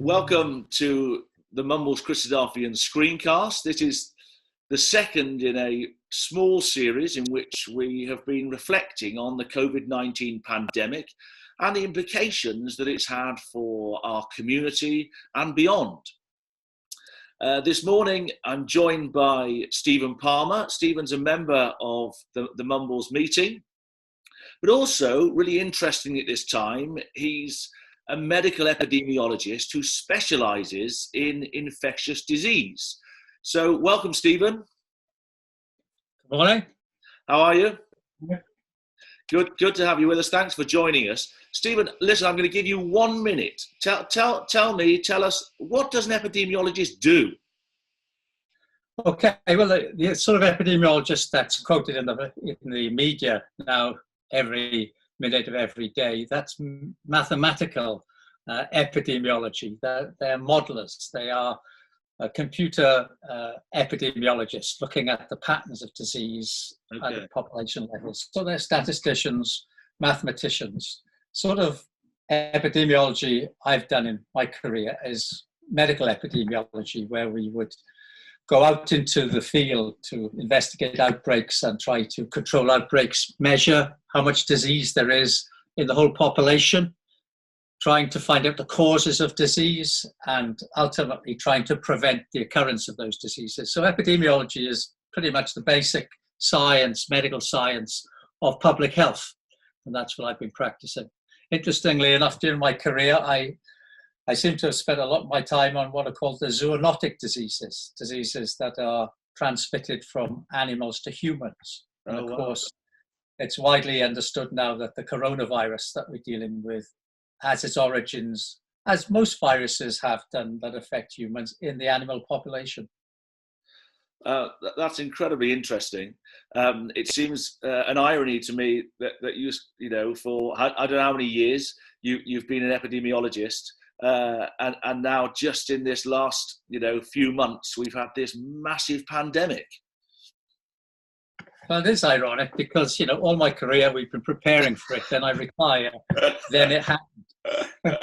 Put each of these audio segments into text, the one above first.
Welcome to the Mumbles Christadelphian screencast. This is the second in a small series in which we have been reflecting on the COVID-19 pandemic and the implications that it's had for our community and beyond. This morning, I'm joined by Stephen Palmer. Stephen's a member of the Mumbles meeting, but also, really interesting at this time, he's a medical epidemiologist who specialises in infectious disease. So welcome, Stephen. Good morning. How are you? Yeah. Good to have you with us. Thanks for joining us. Stephen, listen, I'm going to give you 1 minute. Tell us, what does an epidemiologist do? Okay, well, the sort of epidemiologist that's quoted in the media now every minute of every day, that's mathematical epidemiology. They're modelers. They are computer epidemiologists looking at the patterns of disease at the population levels. So they're statisticians, mathematicians. Sort of epidemiology I've done in my career is medical epidemiology, where we would go out into the field to investigate outbreaks and try to control outbreaks, measure how much disease there is in the whole population, trying to find out the causes of disease, and ultimately trying to prevent the occurrence of those diseases. So epidemiology is pretty much the basic science, medical science of public health, and that's what I've been practicing. Interestingly enough, during my career, I seem to have spent a lot of my time on what are called the zoonotic diseases that are transmitted from animals to humans. And of course, it's widely understood now that the coronavirus that we're dealing with has its origins, as most viruses have done that affect humans, in the animal population. That's incredibly interesting. It seems an irony to me that you know, for I don't know how many years you've been an epidemiologist. And now just in this last, few months, we've had this massive pandemic. Well, it is ironic because, all my career we've been preparing for it. Then I retire, then it happened.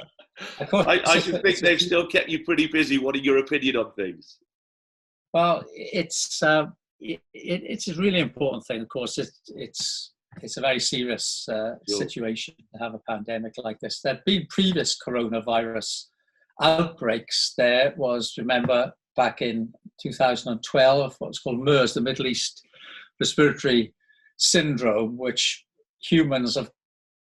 Of course, I should think they've still kept you pretty busy. What are your opinion on things? Well, it's a really important thing. Of course, it's a very serious situation to have a pandemic like this. There have been previous coronavirus outbreaks. There was, remember, back in 2012, what's called MERS, the Middle East Respiratory Syndrome, which humans have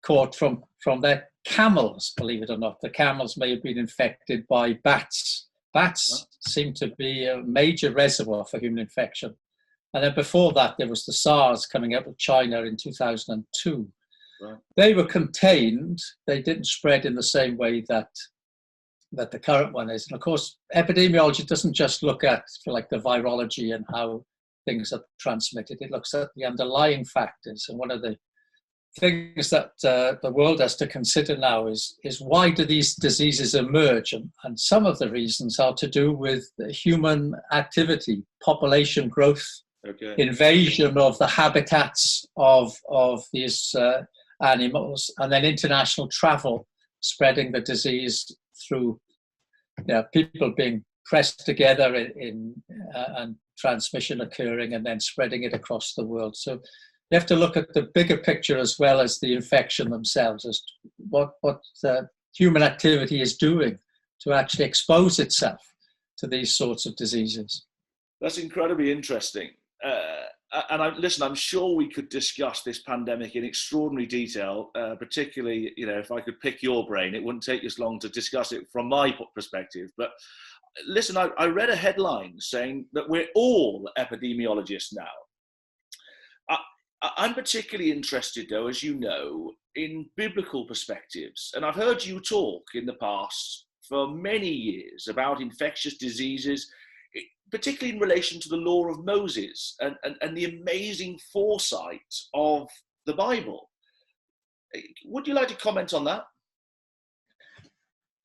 caught from their camels, believe it or not. The camels may have been infected by bats. Bats seem to be a major reservoir for human infection. And then before that, there was the SARS coming out of China in 2002. Right. They were contained. They didn't spread in the same way that the current one is. And of course, epidemiology doesn't just look at, the virology and how things are transmitted. It looks at the underlying factors. And one of the things that the world has to consider now is why do these diseases emerge? And some of the reasons are to do with human activity, population growth, invasion of the habitats of these animals, and then international travel, spreading the disease through people being pressed together and transmission occurring and then spreading it across the world. So you have to look at the bigger picture as well as the infection themselves, as what human activity is doing to actually expose itself to these sorts of diseases. That's incredibly interesting. I'm sure we could discuss this pandemic in extraordinary detail, particularly, if I could pick your brain, it wouldn't take us long to discuss it from my perspective. But listen, I read a headline saying that we're all epidemiologists now. I'm particularly interested, though, as you know, in biblical perspectives. And I've heard you talk in the past for many years about infectious diseases, particularly in relation to the law of Moses and the amazing foresight of the Bible. Would you like to comment on that?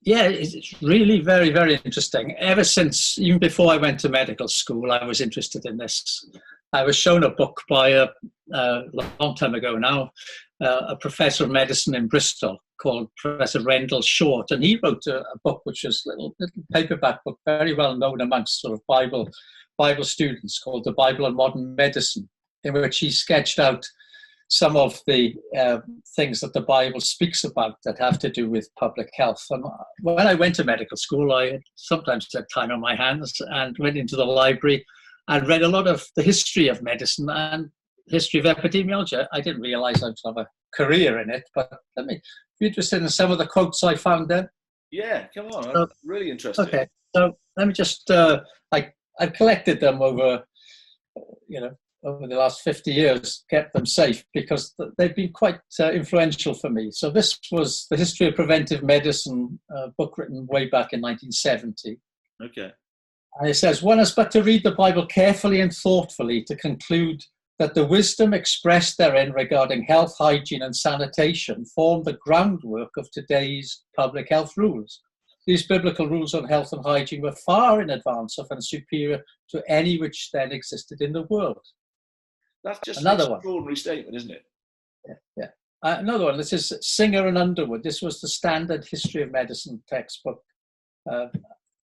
Yeah, it's really very, very interesting. Ever since, even before I went to medical school, I was interested in this. I was shown a book by a long time ago now a professor of medicine in Bristol called Professor Rendell Short, and he wrote a book which was a little paperback book, very well known amongst sort of Bible students, called The Bible and Modern Medicine, in which he sketched out some of the things that the Bible speaks about that have to do with public health. And when I went to medical school, I sometimes had time on my hands and went into the library and read a lot of the history of medicine and history of epidemiology. I didn't realize I'd have a career in it, but let me be interested in some of the quotes I found there. Yeah, come on. I'm really interested. Okay, so let me just, I've collected them over the last 50 years, kept them safe because they've been quite influential for me. So this was The History of Preventive Medicine, a book written way back in 1970. Okay. And it says, one has but to read the Bible carefully and thoughtfully to conclude that the wisdom expressed therein regarding health, hygiene and sanitation form the groundwork of today's public health rules. These biblical rules on health and hygiene were far in advance of and superior to any which then existed in the world. That's just another an extraordinary statement, isn't it? Yeah. Another one, this is Singer and Underwood. This was the standard history of medicine textbook,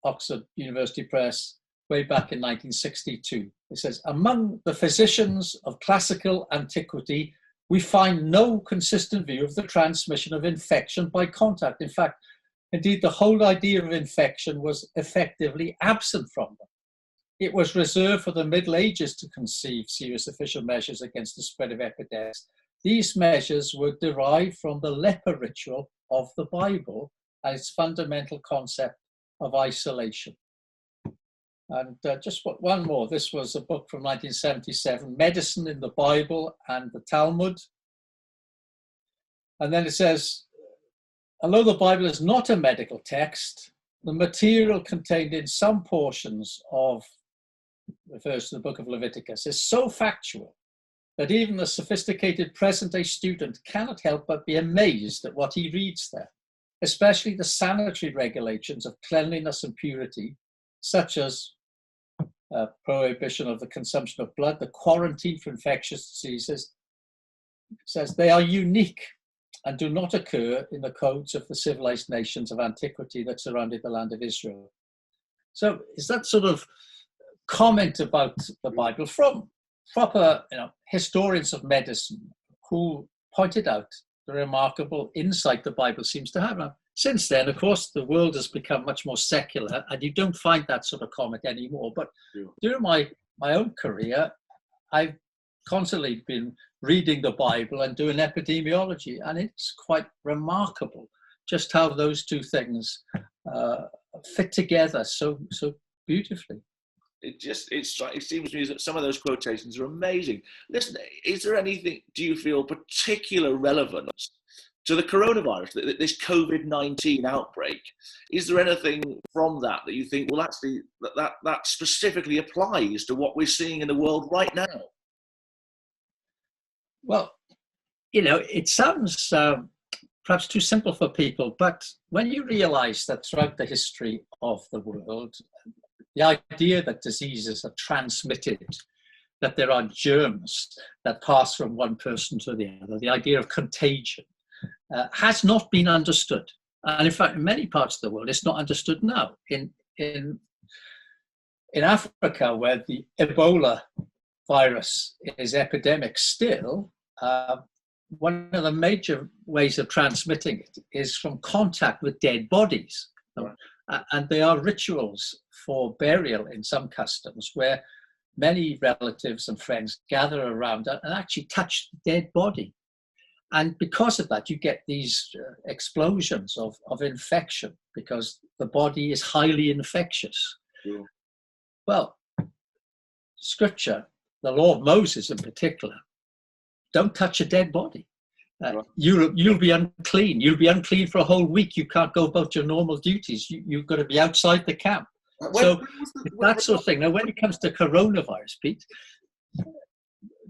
Oxford University Press, way back in 1962. It says, among the physicians of classical antiquity, we find no consistent view of the transmission of infection by contact. In fact, indeed, the whole idea of infection was effectively absent from them. It was reserved for the Middle Ages to conceive serious official measures against the spread of epidemics. These measures were derived from the leper ritual of the Bible and its fundamental concept of isolation. And just one more. This was a book from 1977, Medicine in the Bible and the Talmud. And then it says, although the Bible is not a medical text, the material contained in some portions of, refers to the book of Leviticus, is so factual that even the sophisticated present-day student cannot help but be amazed at what he reads there, especially the sanitary regulations of cleanliness and purity, such as prohibition of the consumption of blood, the quarantine for infectious diseases. It says they are unique and do not occur in the codes of the civilized nations of antiquity that surrounded the land of Israel. So is that sort of comment about the Bible from proper historians of medicine who pointed out the remarkable insight the Bible seems to have. Now, since then, of course, the world has become much more secular and you don't find that sort of comment anymore. But during my own career, I've constantly been reading the Bible and doing epidemiology, and it's quite remarkable just how those two things fit together so beautifully. It seems to me that some of those quotations are amazing. Listen, is there anything, do you feel, particular relevance to the coronavirus, this COVID-19 outbreak? Is there anything from that you think, well, actually, that specifically applies to what we're seeing in the world right now? Well, it sounds perhaps too simple for people, but when you realize that throughout the history of the world, the idea that diseases are transmitted, that there are germs that pass from one person to the other, the idea of contagion, has not been understood. And in fact, in many parts of the world, it's not understood now. In Africa, where the Ebola virus is epidemic still, one of the major ways of transmitting it is from contact with dead bodies. Right. And there are rituals for burial in some customs where many relatives and friends gather around and actually touch the dead body. And because of that, you get these explosions of infection because the body is highly infectious. Yeah. Well, scripture, the law of Moses in particular, don't touch a dead body. Right. You'll be unclean. You'll be unclean for a whole week. You can't go about your normal duties. You've got to be outside the camp. That sort of thing. Now, when it comes to coronavirus, Pete,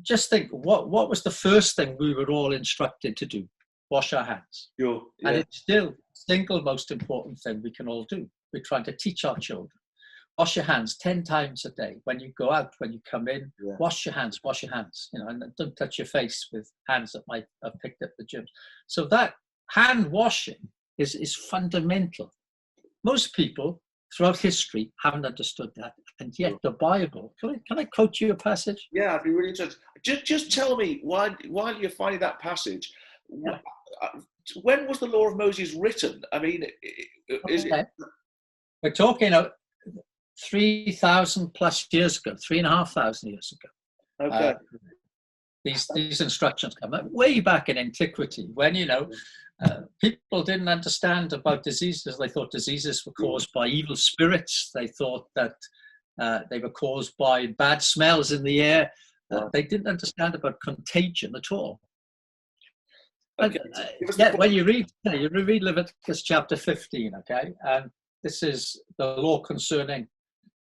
just think, what was the first thing we were all instructed to do? Wash our hands. Sure, yeah. And it's still the single most important thing we can all do. We're trying to teach our children. wash your hands 10 times a day. When you go out, when you come in, Yeah. wash your hands, and don't touch your face with hands that might have picked up the germs. So that hand washing is fundamental. Most people throughout history haven't understood that, and yet the Bible. Can I quote you a passage? Yeah, I'd be really interested. Just tell me while you're finding that passage, Yeah. when was the Law of Moses written? I mean, is it? We're talking 3,000 plus years ago, 3,500 years ago. Okay. These instructions come way back in antiquity, when people didn't understand about diseases. They thought diseases were caused by evil spirits. They thought that they were caused by bad smells in the air. They didn't understand about contagion at all. Okay. When you read Leviticus chapter 15, okay, and this is the law concerning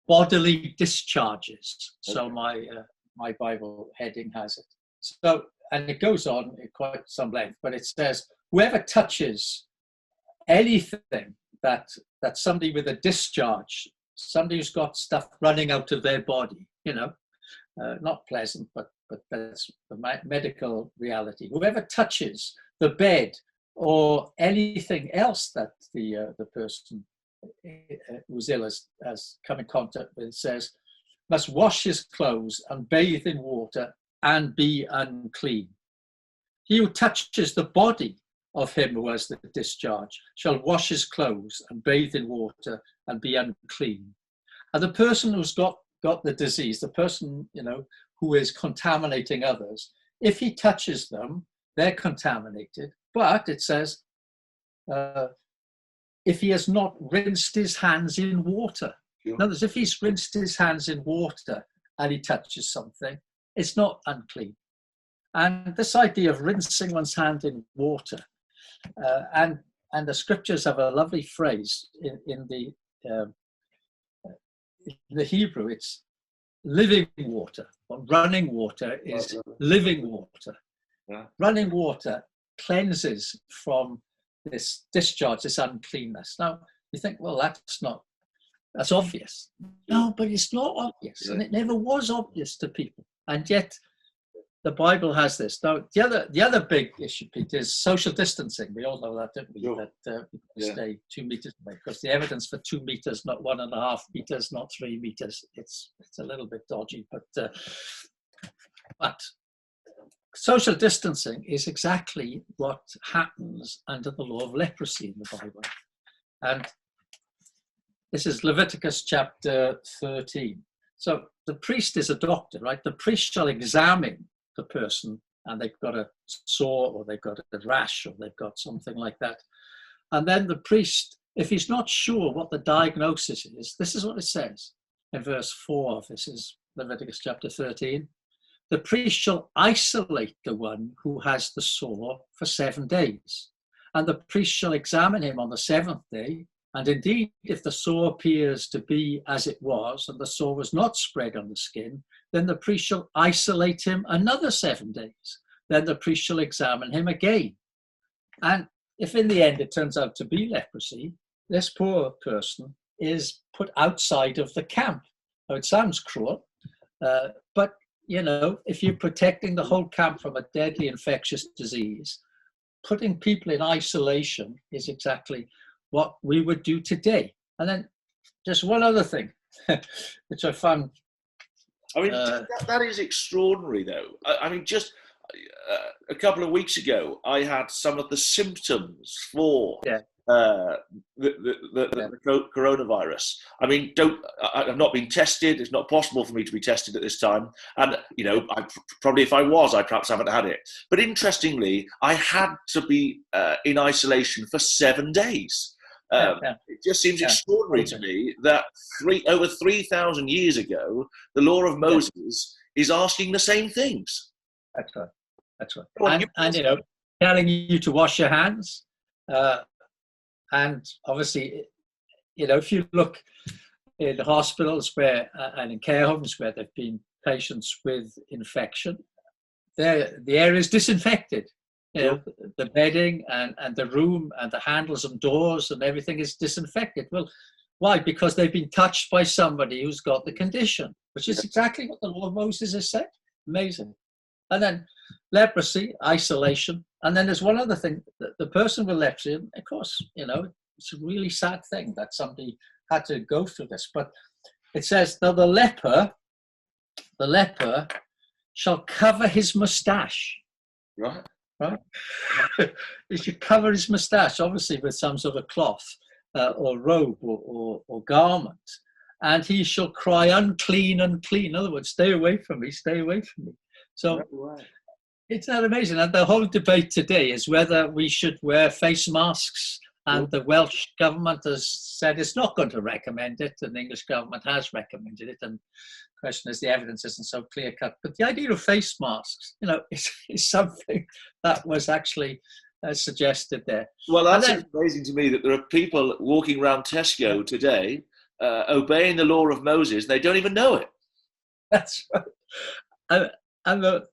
bodily discharges. So my Bible heading has it. So, and it goes on in quite some length, but it says, whoever touches anything that somebody with a discharge, somebody who's got stuff running out of their body, not pleasant, but that's the medical reality. Whoever touches the bed or anything else that the person who's ill has come in contact with, says, must wash his clothes and bathe in water and be unclean. He who touches the body of him who has the discharge shall wash his clothes and bathe in water and be unclean. And the person who's got the disease, the person who is contaminating others, if he touches them, they're contaminated. But it says, if he has not rinsed his hands in water. Sure. In other words, if he's rinsed his hands in water and he touches something, it's not unclean. And this idea of rinsing one's hand in water, and the scriptures have a lovely phrase in the Hebrew. It's living water. Or running water is living water. Yeah. Running water cleanses from this discharge, this uncleanness. Now you think, well, that's obvious. No, but it's not obvious, and it never was obvious to people. And yet, the Bible has this. Now, the other big issue, Peter, is social distancing. We all know that, don't we? Sure. That people stay 2 meters away, because the evidence for 2 meters, not 1.5 meters, not 3 meters, it's a little bit dodgy. But social distancing is exactly what happens under the law of leprosy in the Bible. And this is Leviticus chapter 13. So the priest is a doctor, right? The priest shall examine the person, and they've got a sore, or they've got a rash, or they've got something like that. And then the priest, if he's not sure what the diagnosis is, this is what it says in verse 4 of this is Leviticus chapter 13. The priest shall isolate the one who has the sore for 7 days. And the priest shall examine him on the 7th day. And indeed, if the sore appears to be as it was, and the sore was not spread on the skin, then the priest shall isolate him another 7 days. Then the priest shall examine him again. And if in the end it turns out to be leprosy, this poor person is put outside of the camp. Now, it sounds cruel, but if you're protecting the whole camp from a deadly infectious disease, putting people in isolation is exactly what we would do today. And then just one other thing, which I found. I mean, that is extraordinary, though. I mean, just a couple of weeks ago, I had some of the symptoms for the coronavirus. I mean, I've not been tested. It's not possible for me to be tested at this time. And, probably if I was, I perhaps haven't had it. But interestingly, I had to be in isolation for 7 days. It just seems extraordinary to me that over 3,000 years ago, the law of Moses is asking the same things. That's right. And telling you to wash your hands. And obviously, if you look in hospitals and in care homes where there've been patients with infection, the area is disinfected. The bedding and the room and the handles and doors and everything is disinfected. Well, Why? Because they've been touched by somebody who's got the condition, which is exactly what the law of Moses has said. Amazing. And then leprosy, isolation. And then there's one other thing, the person with leprosy, of course, it's a really sad thing that somebody had to go through this. But it says, now the leper shall cover his mustache. Right. He should cover his mustache, obviously with some sort of cloth or robe or garment. And he shall cry, unclean, unclean. In other words, stay away from me, stay away from me. So it's not amazing. And the whole debate today is whether we should wear face masks. And the Welsh government has said it's not going to recommend it, and the English government has recommended it. And the question is, the evidence isn't so clear cut. But the idea of face masks, is something that was actually suggested there. Well, that's amazing to me that there are people walking around Tesco today obeying the law of Moses. They don't even know it. That's right. And the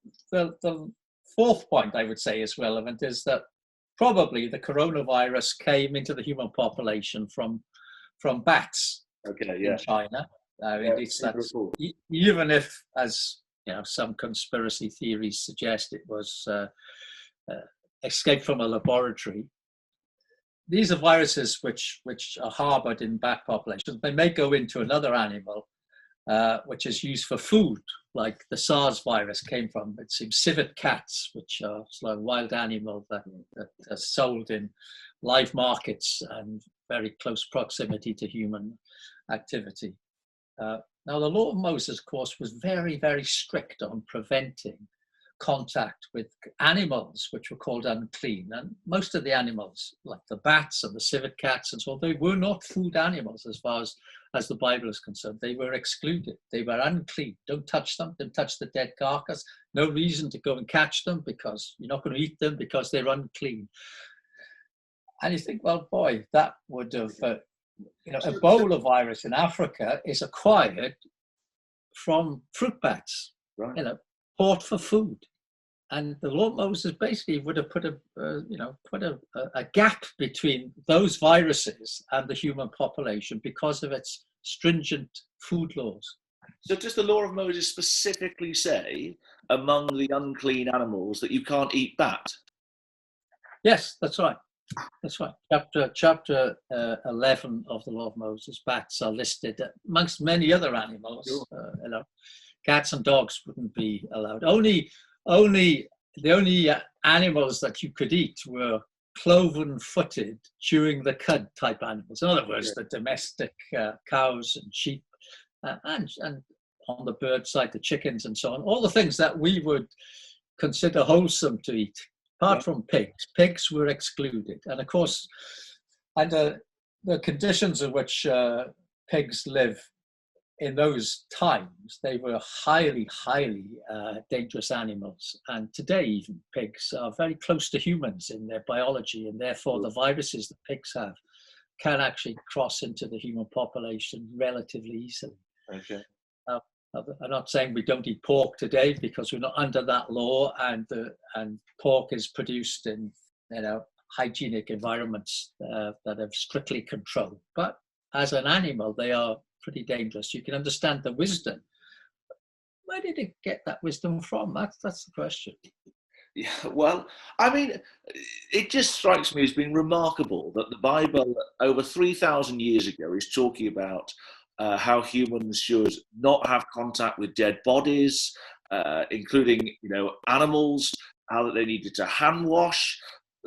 fourth point I would say is relevant is that probably the coronavirus came into the human population from bats in China. Even if, as some conspiracy theories suggest, it was escaped from a laboratory. These are viruses which are harbored in bat populations. They may go into another animal, which is used for food, like the SARS virus came from, it seems, civet cats, which are a wild animal that are sold in live markets and very close proximity to human activity. Now, the law of Moses, of course, was very, very strict on preventing contact with animals which were called unclean. And most of the animals, like the bats and the civet cats and so on, they were not food animals as far as the Bible is concerned. They were excluded. They were unclean. Don't touch them. Don't touch the dead carcass. No reason to go and catch them because you're not going to eat them because they're unclean. And you think, well, boy, that would have, Ebola virus in Africa is acquired from fruit bats, bought for food. And the law of Moses basically would have put a gap between those viruses and the human population because of its stringent food laws. So does the law of Moses specifically say among the unclean animals that you can't eat bat? Yes, that's right. That's right. Chapter 11 of the law of Moses, bats are listed amongst many other animals. Sure. Cats and dogs wouldn't be allowed. The only animals that you could eat were cloven-footed, chewing the cud type animals. In other words, the domestic cows and sheep, and on the bird side, the chickens and so on. All the things that we would consider wholesome to eat, apart from pigs. Pigs were excluded. And of course, under the conditions in which pigs live in those times, they were highly, highly dangerous animals. And today, even pigs are very close to humans in their biology, and therefore the viruses that pigs have can actually cross into the human population relatively easily. Okay. I'm not saying we don't eat pork today because we're not under that law, and pork is produced in hygienic environments that are strictly controlled. But as an animal, they are pretty dangerous. You can understand the wisdom. Where did it get that wisdom from? That's the question. Yeah, well, I mean, it just strikes me as being remarkable that the Bible over 3,000 years ago is talking about how humans should not have contact with dead bodies, including animals, how that they needed to hand wash,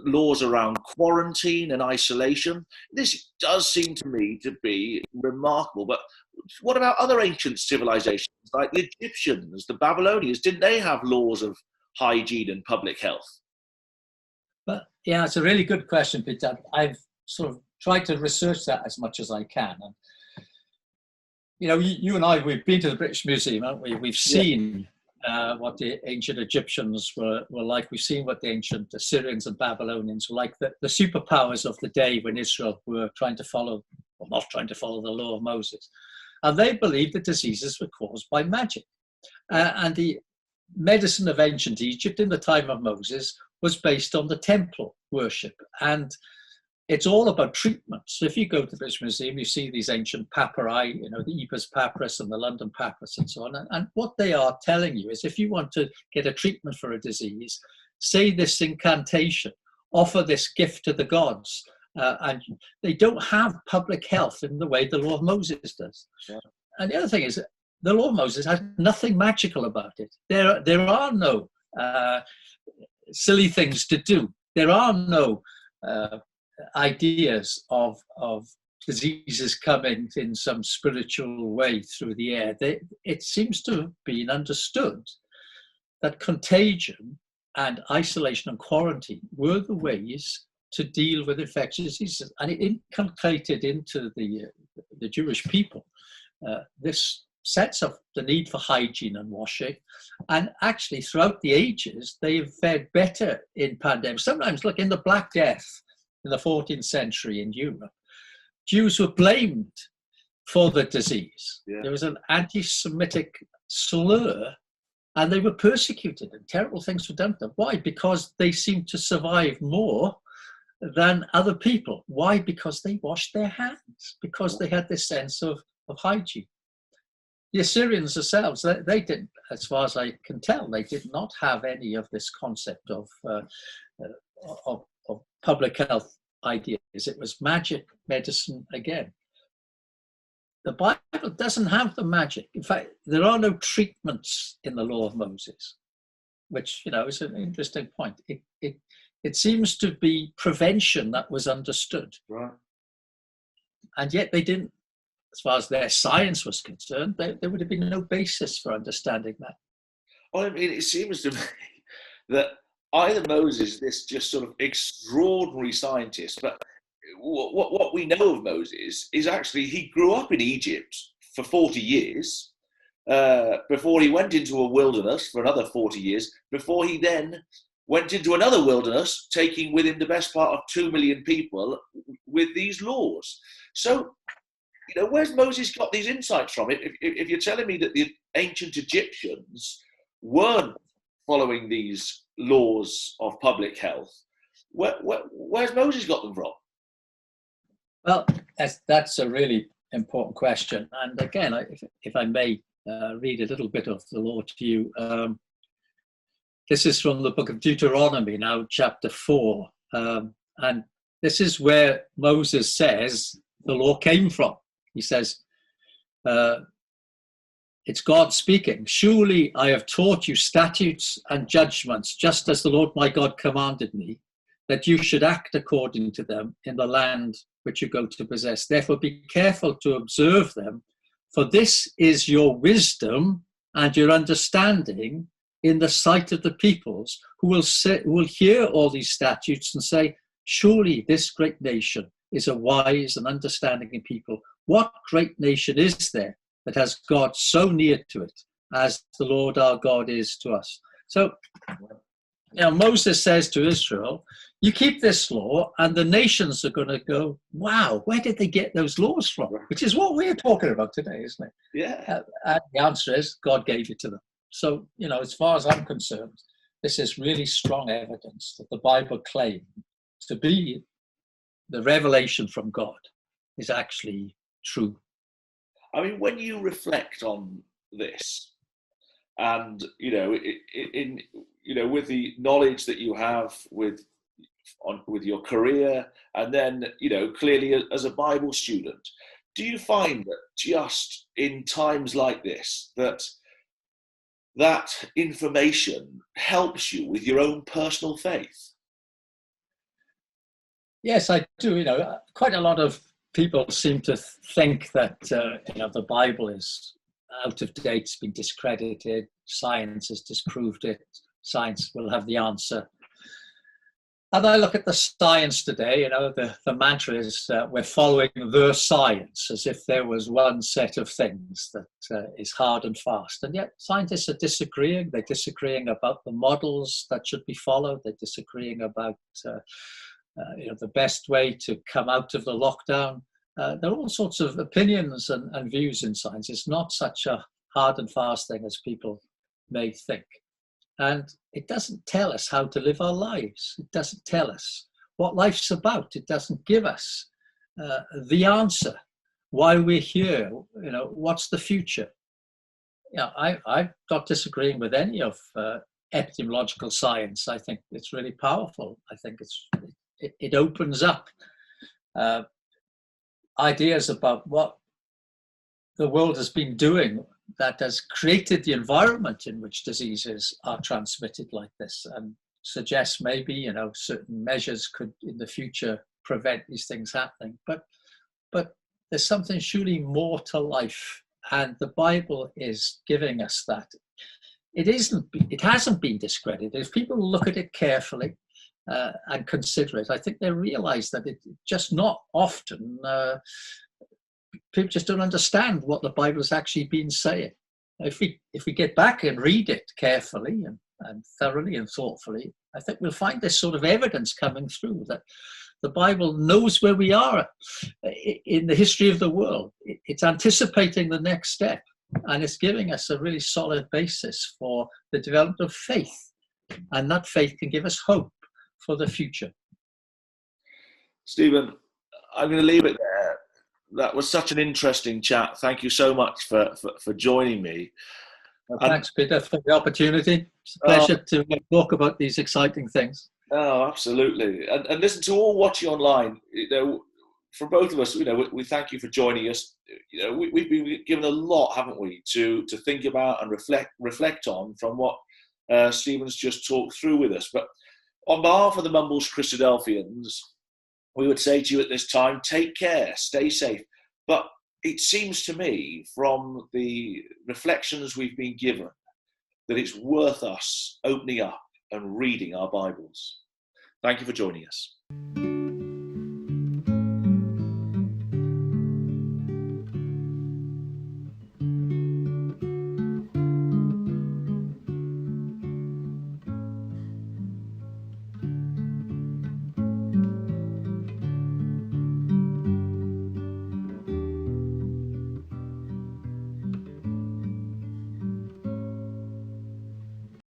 laws around quarantine and isolation. This does seem to me to be remarkable. But what about other ancient civilizations like the Egyptians, the Babylonians? Didn't they have laws of hygiene and public health? But yeah, it's a really good question, Peter. I've sort of tried to research that as much as I can. And you and I, we've been to the British Museum, haven't we? We've seen what the ancient Egyptians were like. We've seen what the ancient Assyrians and Babylonians were like, the superpowers of the day when Israel were trying to follow, or not trying to follow, the law of Moses. And they believed that diseases were caused by magic. And the medicine of ancient Egypt in the time of Moses was based on the temple worship. And it's all about treatment. So if you go to the British Museum, you see these ancient papyri, the Ebers Papyrus and the London Papyrus and so on. And what they are telling you is if you want to get a treatment for a disease, say this incantation, offer this gift to the gods. And they don't have public health in the way the law of Moses does. Yeah. And the other thing is, the law of Moses has nothing magical about it. There are no silly things to do. There are no ideas of diseases coming in some spiritual way through the air. It seems to have been understood that contagion and isolation and quarantine were the ways to deal with infectious diseases, and it inculcated into the Jewish people this sense of the need for hygiene and washing. And actually, throughout the ages, they've fared better in pandemics. Sometimes, look, in the Black Death in the 14th century in Europe, Jews were blamed for the disease. Yeah. There was an anti-Semitic slur, and they were persecuted, and terrible things were done to them. Why? Because they seemed to survive more than other people. Why? Because they washed their hands, because they had this sense of hygiene. The Assyrians themselves, they didn't, as far as I can tell, they did not have any of this concept of public health ideas. It was magic medicine again. The Bible doesn't have the magic. In fact, there are no treatments in the law of Moses, which, is an interesting point. It seems to be prevention that was understood. Right. And yet they didn't, as far as their science was concerned, there would have been no basis for understanding that. Well, I mean, it seems to me that either Moses, this just sort of extraordinary scientist, but what we know of Moses is actually he grew up in Egypt for 40 years before he went into a wilderness for another 40 years, before he then went into another wilderness, taking with him the best part of 2 million people with these laws. So, where's Moses got these insights from? If you're telling me that the ancient Egyptians weren't following these laws of public health, where's Moses got them from? Well, that's a really important question. And again, if I may read a little bit of the law to you, this is from the book of Deuteronomy, now chapter 4. And this is where Moses says the law came from. He says, it's God speaking. Surely I have taught you statutes and judgments, just as the Lord my God commanded me, that you should act according to them in the land which you go to possess. Therefore be careful to observe them, for this is your wisdom and your understanding in the sight of the peoples, who will hear all these statutes and say, surely this great nation is a wise and understanding people. What great nation is there that has God so near to it as the Lord our God is to us? So, Moses says to Israel, you keep this law and the nations are going to go, wow, where did they get those laws from? Which is what we're talking about today, isn't it? Yeah. And the answer is God gave it to them. So, as far as I'm concerned, this is really strong evidence that the Bible claims to be the revelation from God is actually true. I mean, when you reflect on this, and with the knowledge that you have with your career, and then clearly as a Bible student, do you find that just in times like this that information helps you with your own personal faith? Yes, I do. Quite a lot of people seem to think that the Bible is out of date, it's been discredited, science has disproved it, science will have the answer. And I look at the science today, the mantra is we're following the science, as if there was one set of things that is hard and fast. And yet scientists are disagreeing. They're disagreeing about the models that should be followed. They're disagreeing about the best way to come out of the lockdown. There are all sorts of opinions and views in science. It's not such a hard and fast thing as people may think. And it doesn't tell us how to live our lives. It doesn't tell us what life's about. It doesn't give us the answer, why we're here, what's the future. I'm not disagreeing with any of epidemiological science. I think it's really powerful. I think it opens up ideas about what the world has been doing that has created the environment in which diseases are transmitted like this, and suggests maybe certain measures could in the future prevent these things happening. But there's something surely more to life, and the Bible is giving us that. It hasn't been discredited. If people look at it carefully and consider it, I think they realize that it's just not often. People just don't understand what the Bible has actually been saying. If we get back and read it carefully and thoroughly and thoughtfully, I think we'll find this sort of evidence coming through that the Bible knows where we are in the history of the world. It's anticipating the next step, and it's giving us a really solid basis for the development of faith, and that faith can give us hope for the future. Stephen, I'm going to leave it there. That was such an interesting chat. Thank you so much for joining me. Well, thanks, Peter, for the opportunity. It's a pleasure to talk about these exciting things. Oh, absolutely. And listen, to all watching online, for both of us, we thank you for joining us. We've been given a lot, haven't we, to think about and reflect on from what Stephen's just talked through with us. But on behalf of the Mumbles Christadelphians, we would say to you at this time, take care, stay safe. But it seems to me, from the reflections we've been given, that it's worth us opening up and reading our Bibles. Thank you for joining us.